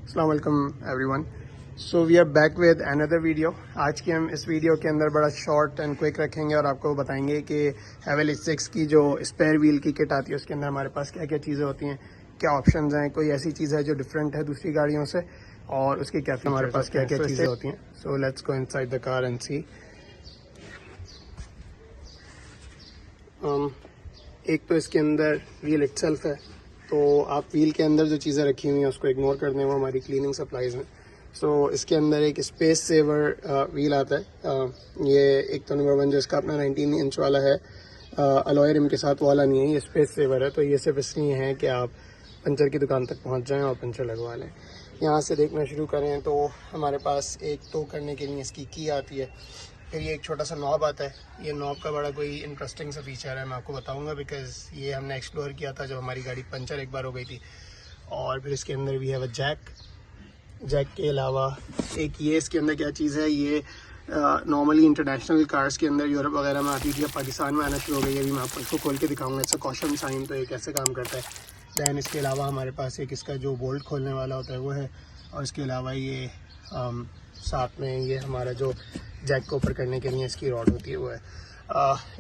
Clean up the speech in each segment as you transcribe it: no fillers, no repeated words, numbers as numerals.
अस्सलाम वालेकुम everyone. So we are back with another video. आज की हम इस वीडियो के अंदर बड़ा शॉर्ट एंड क्विक रखेंगे और आपको बताएंगे कि हैवेल H6 की जो स्पेयर व्हील की किट आती है उसके अंदर हमारे पास क्या क्या चीज़ें होती हैं, क्या ऑप्शंस हैं, कोई ऐसी चीज़ है जो डिफरेंट है दूसरी गाड़ियों से और उसके क्या हमारे पास क्या क्या चीज़ें होती हैं। So let's go inside the car and see. एक तो इसके अंदर व्हील इटसेल्फ है, तो आप व्हील के अंदर जो चीज़ें रखी हुई हैं उसको इग्नोर कर दें, वो हमारी क्लीनिंग सप्लाईज में। सो इसके अंदर एक स्पेस सेवर व्हील आता है। ये एक तो नंबर 1 जो इसका अपना 19 इंच वाला है, अलॉय रिम के साथ वाला नहीं है, ये स्पेस सेवर है। तो ये सिर्फ इसलिए है कि आप पंचर की दुकान तक पहुंच जाएं और पंचर लगवा लें। यहाँ से देखना शुरू करें तो हमारे पास एक टो करने के लिए इसकी की आती है, फिर ये एक छोटा सा नॉब आता है। ये नॉब का बड़ा कोई इंटरेस्टिंग सा फीचर है, मैं आपको बताऊंगा बिकॉज ये हमने एक्सप्लोर किया था जब हमारी गाड़ी पंचर एक बार हो गई थी। और फिर इसके अंदर भी है वह जैक के अलावा एक ये इसके अंदर क्या चीज़ है, ये नॉर्मली इंटरनेशनल कार्स के अंदर यूरोप वगैरह में आती थी, अब पाकिस्तान में आना शुरू हो गई है। अभी मैं आपको इसको खोल के दिखाऊंगा। इट्स अ कॉशन साइन, तो ये कैसे काम करता है। दैन इसके अलावा हमारे पास एक इसका जो बोल्ट खोलने वाला होता है वो है, और इसके अलावा ये साथ में ये हमारा जो जैक को ऊपर करने के लिए इसकी रॉड होती है वो है।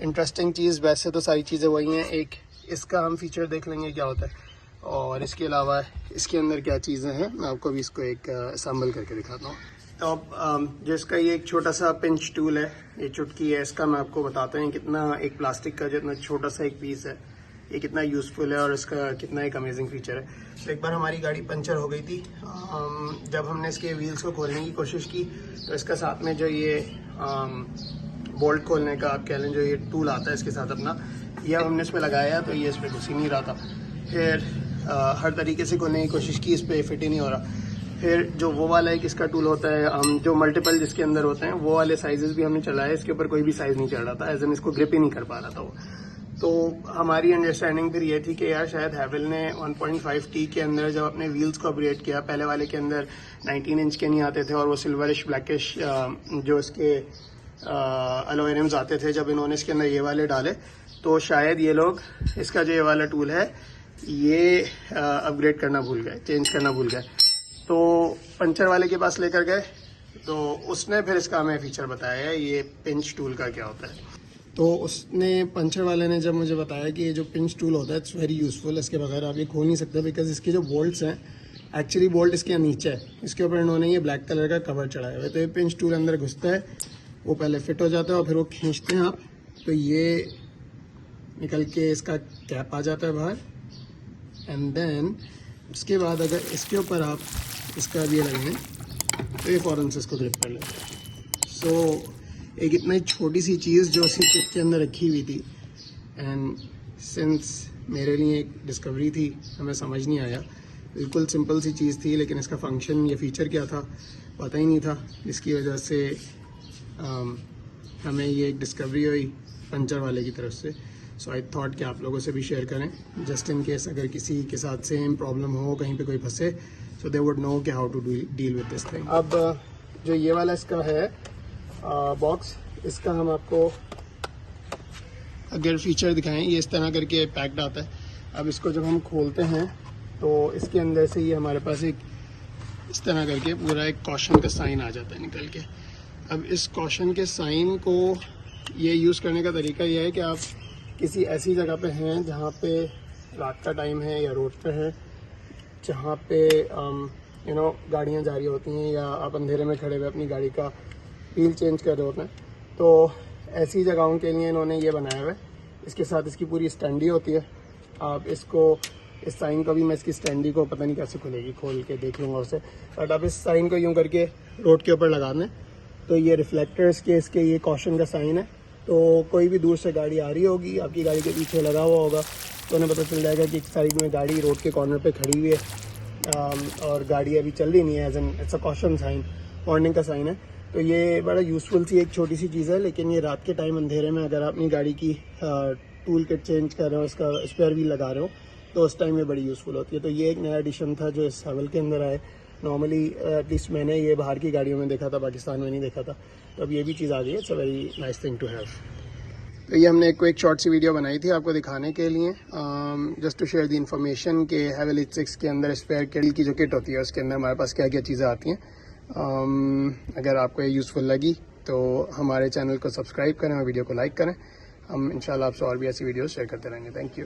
इंटरेस्टिंग चीज़, वैसे तो सारी चीज़ें वही हैं, एक इसका हम फीचर देख लेंगे क्या होता है और इसके अलावा इसके अंदर क्या चीज़ें हैं मैं आपको भी इसको एक असम्बल करके दिखाता हूँ। तो अब जो इसका ये एक छोटा सा पिंच टूल है, ये चुटकी है, इसका मैं आपको बताता हूँ कितना एक प्लास्टिक का जो इतना छोटा सा एक पीस है ये कितना यूज़फुल है और इसका कितना एक अमेजिंग फीचर है। तो एक बार हमारी गाड़ी पंचर हो गई थी, जब हमने इसके व्हील्स को खोलने की कोशिश की तो इसका साथ में जो ये बोल्ट खोलने का आप कह लें जो ये टूल आता है इसके साथ अपना, यह हमने इसमें लगाया तो ये इस पर घुस ही नहीं रहा था। फिर हर तरीके से खोलने की कोशिश की, इस पर फिट ही नहीं हो रहा। फिर जो वो वाला एक इसका टूल होता है जो मल्टीपल जिसके अंदर होते हैं वो वाले साइजेस भी हमने चलाए, इसके ऊपर कोई भी साइज़ नहीं चल रहा था, एज एन इसको ग्रिप ही नहीं कर पा रहा था वो। तो हमारी अंडरस्टैंडिंग फिर ये थी कि यार शायद हैवेल ने 1.5T के अंदर जब अपने व्हील्स को अपग्रेड किया, पहले वाले के अंदर 19 इंच के नहीं आते थे और वो सिल्वरिश ब्लैकिश जो इसके अलॉय रिम्स आते थे, जब इन्होंने इसके अंदर ये वाले डाले तो शायद ये लोग इसका जो ये वाला टूल है ये अपग्रेड करना भूल गए, चेंज करना भूल गए। तो पंचर वाले के पास लेकर गए तो उसने फिर इसका हमें फीचर बताया है ये पिंच टूल का क्या होता है। तो उसने पंचर वाले ने जब मुझे बताया कि ये जो पिंच टूल होता है इट्स वेरी यूज़फुल, इसके बगैर आप ये खोल नहीं सकते बिकॉज इसके जो बोल्ट्स हैं एक्चुअली बोल्ट इसके नीचे है, इसके ऊपर इन्होंने ये ब्लैक कलर का कवर चढ़ाया हुआ है। तो ये पिंच टूल अंदर घुसता है, वो पहले फिट हो जाता है और फिर वो खींचते हैं आप तो ये निकल के इसका कैप आ जाता है बाहर। एंड देन उसके बाद अगर इसके ऊपर आप इसका ये लगाएं तो ये फ़ौरन से इसको ग्रिप कर लेते हैं। सो एक इतनी छोटी सी चीज़ जो उसी किट के अंदर रखी हुई थी, एंड सिंस मेरे लिए एक डिस्कवरी थी, हमें समझ नहीं आया, बिल्कुल सिंपल सी चीज़ थी लेकिन इसका फंक्शन या फीचर क्या था पता ही नहीं था, जिसकी वजह से हमें ये एक डिस्कवरी हुई पंचर वाले की तरफ से। सो आई थॉट कि आप लोगों से भी शेयर करें जस्ट इन केस अगर किसी के साथ सेम प्रॉब्लम हो, कहीं पे कोई फंसे, सो दे वुड नो कि how to deal with this thing. अब जो ये वाला इसका है बॉक्स, इसका हम आपको अगर फीचर दिखाएं, ये इस तरह करके पैक्ड आता है। अब इसको जब हम खोलते हैं तो इसके अंदर से ये हमारे पास एक इस तरह करके पूरा एक कॉशन का साइन आ जाता है निकल के। अब इस कॉशन के साइन को ये यूज़ करने का तरीका ये है कि आप किसी ऐसी जगह पे हैं जहाँ पे रात का टाइम है या रोड पे है, जहाँ पे गाड़ियाँ जा रही होती हैं या आप अंधेरे में खड़े हुए अपनी गाड़ी का व्हील चेंज कर रहे होते हैं, तो ऐसी जगहों के लिए इन्होंने ये बनाया हुआ है। इसके साथ इसकी पूरी स्टैंडी होती है। आप इसको इस साइन को भी, मैं इसकी स्टैंडी को पता नहीं कैसे खुलेगी, खोल के देख लूँगा उसे, बट आप इस साइन को यूँ करके रोड के ऊपर लगा दें तो ये रिफ्लेक्टर्स के इसके ये कॉशन का साइन है। तो कोई भी दूर से गाड़ी आ रही होगी, आपकी गाड़ी के पीछे लगा हुआ होगा, तो उन्हें पता चल जाएगा कि एक साइड में गाड़ी रोड के कॉर्नर पे खड़ी हुई है और गाड़ी अभी चल रही नहीं है, as an it's a caution sign, warning का साइन है। तो ये बड़ा यूज़फुल सी एक छोटी सी चीज़ है, लेकिन ये रात के टाइम अंधेरे में अगर आप अपनी गाड़ी की टूल किट चेंज कर रहे हो, इसका स्पेयर व्हील लगा रहे हो, तो उस टाइम ये बड़ी यूज़फुल होती है। तो ये एक नया एडिशन था जो इस हैवेल के अंदर आए। नॉर्मली एटलीस्ट मैंने ये बाहर की गाड़ियों में देखा था, पाकिस्तान में नहीं देखा था, तो अब ये भी चीज़ आ गई है। It's a very nice thing to have. तो ये हमने एक शॉर्ट सी वीडियो बनाई थी आपको दिखाने के लिए, just to share the information के हैवेल H6 के अंदर स्पेयर किट की जो किट होती है उसके अंदर हमारे पास क्या क्या चीज़ें आती हैं। अगर आपको ये यूज़फुल लगी तो हमारे चैनल को सब्सक्राइब करें और वीडियो को लाइक करें। हम इंशाल्लाह आपसे और भी ऐसी वीडियोस शेयर करते रहेंगे। Thank you.